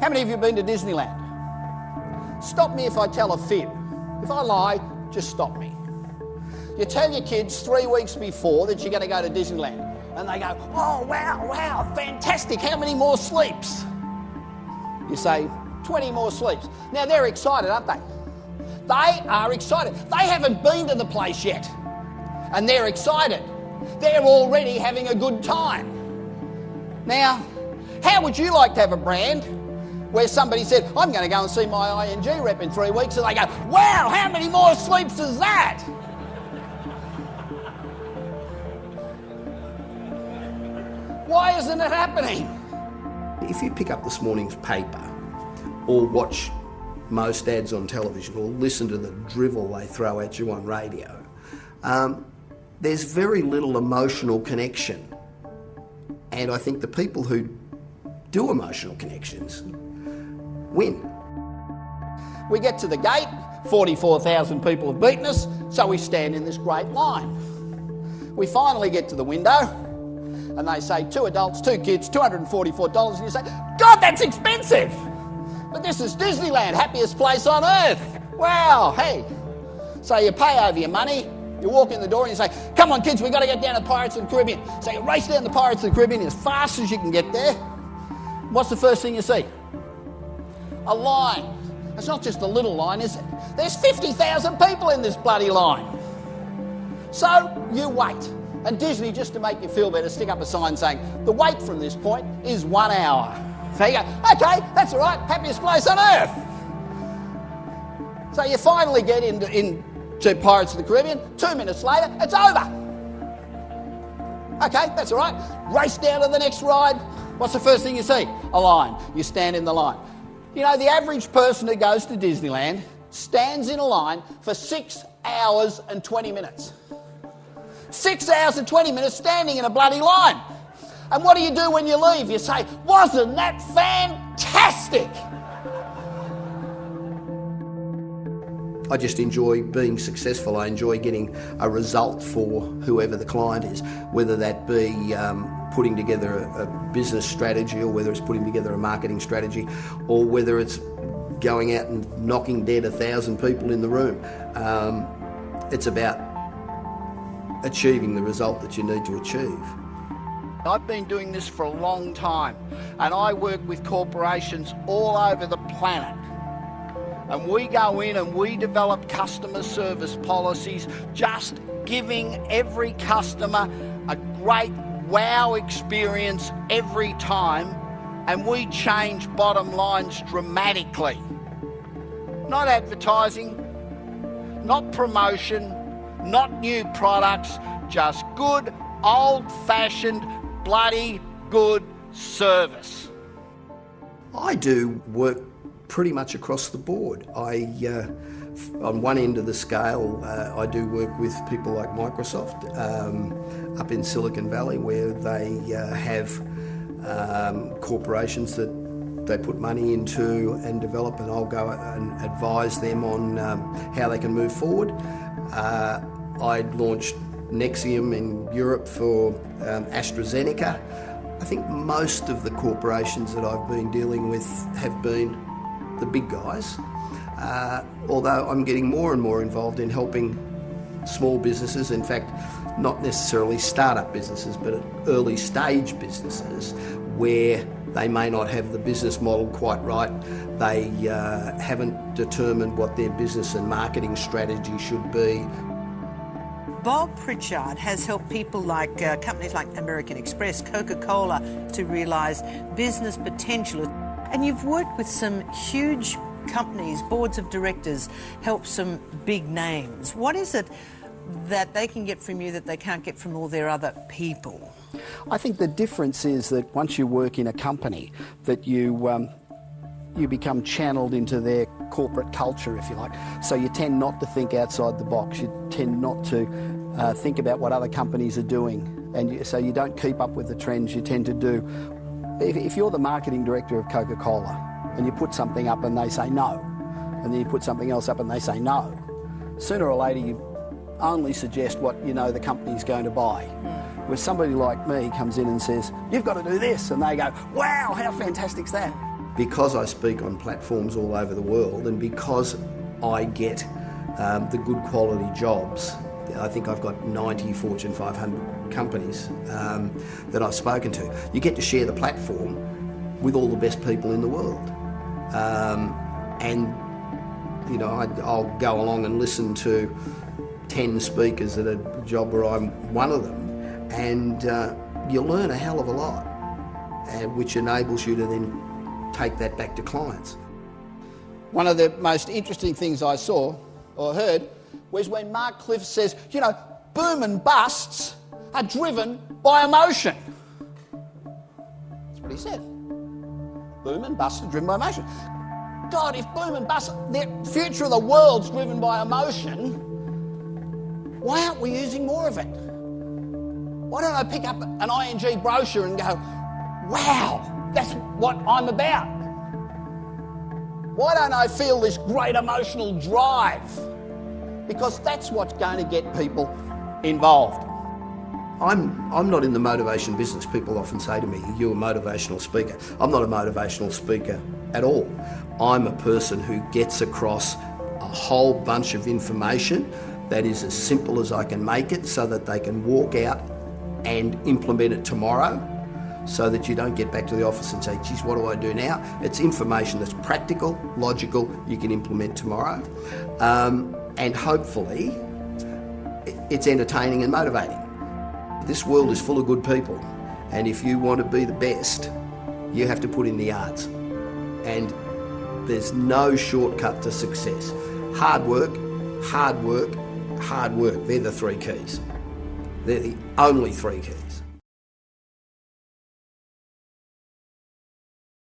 How many of you have been to Disneyland? Stop me if I tell a fib. If I lie, just stop me. You tell your kids 3 weeks before that you're going to go to Disneyland, and they go, oh, wow, fantastic, how many more sleeps? You say, 20 more sleeps. Now, they're excited, aren't they? They are excited. They haven't been to the place yet, and they're excited. They're already having a good time. Now, how would you like to have a brand where somebody said, I'm going to go and see my ING rep in 3 weeks, and they go, wow, how many more sleeps is that? Why isn't it happening? If you pick up this morning's paper or watch most ads on television or listen to the drivel they throw at you on radio, there's very little emotional connection. And I think the people who do emotional connections win. We get to the gate, 44,000 people have beaten us, so we stand in this great line. We finally get to the window, and they say 2 adults, 2 kids, $244, and you say, God, that's expensive! But this is Disneyland, happiest place on earth. Wow, hey. So you pay over your money, you walk in the door and you say, come on kids, we've got to get down to Pirates of the Caribbean. So you race down the Pirates of the Caribbean as fast as you can get there. What's the first thing you see? A line. It's not just a little line, is it? There's 50,000 people in this bloody line. So you wait. And Disney, just to make you feel better, stick up a sign saying, the wait from this point is 1 hour. So you go, okay, that's all right, happiest place on earth. So you finally get into Pirates of the Caribbean. 2 minutes later, it's over. Okay, that's all right. Race down to the next ride. What's the first thing you see? A line. You stand in the line. You know, the average person who goes to Disneyland stands in a line for 6 hours and 20 minutes. 6 hours and 20 minutes standing in a bloody line. And what do you do when you leave? You say, wasn't that fantastic? I just enjoy being successful. I enjoy getting a result for whoever the client is, whether that be putting together a business strategy, or whether it's putting together a marketing strategy, or whether it's going out and knocking dead 1,000 people in the room. It's about achieving the result that you need to achieve. I've been doing this for a long time, and I work with corporations all over the planet. And we go in and we develop customer service policies, just giving every customer a great wow experience every time, and we change bottom lines dramatically. Not advertising, not promotion, not new products, just good, old-fashioned, bloody good service. I do work pretty much across the board. On one end of the scale, I do work with people like Microsoft up in Silicon Valley, where they have corporations that they put money into and develop, and I'll go and advise them on how they can move forward. I launched Nexium in Europe for AstraZeneca. I think most of the corporations that I've been dealing with have been the big guys, although I'm getting more and more involved in helping small businesses, in fact, not necessarily start-up businesses, but early stage businesses where they may not have the business model quite right. They haven't determined what their business and marketing strategy should be. Bob Pritchard has helped people like companies like American Express, Coca-Cola, to realise business potential. And you've worked with some huge companies, boards of directors, help some big names. What is it that they can get from you that they can't get from all their other people? I think the difference is that once you work in a company, that you become channeled into their corporate culture, if you like. So you tend not to think outside the box. You tend not to think about what other companies are doing. And so you don't keep up with the trends. You tend to do... If you're the marketing director of Coca-Cola and you put something up and they say no, and then you put something else up and they say no, sooner or later you only suggest what you know the company's going to buy. Where somebody like me comes in and says, you've got to do this, and they go, wow, how fantastic's that? because I speak on platforms all over the world and because I get the good quality jobs. I think I've got 90 Fortune 500 companies that I've spoken to. You get to share the platform with all the best people in the world. And, you know, I'll go along and listen to 10 speakers at a job where I'm one of them, and you learn a hell of a lot, which enables you to then take that back to clients. One of the most interesting things I saw or heard was when Mark Cliff says, you know, boom and busts are driven by emotion. That's what he said. Boom and busts are driven by emotion. God, if boom and bust, the future of the world's driven by emotion, why aren't we using more of it? Why don't I pick up an ING brochure and go, wow, that's what I'm about? Why don't I feel this great emotional drive? Because that's what's going to get people involved. I'm not in the motivation business. People often say to me, you're a motivational speaker. I'm not a motivational speaker at all. I'm a person who gets across a whole bunch of information that is as simple as I can make it so that they can walk out and implement it tomorrow, so that you don't get back to the office and say, geez, what do I do now? It's information that's practical, logical, you can implement tomorrow. And hopefully it's entertaining and motivating. This world is full of good people, and if you want to be the best, you have to put in the yards. And there's no shortcut to success. Hard work, hard work, hard work. They're the three keys. They're the only three keys.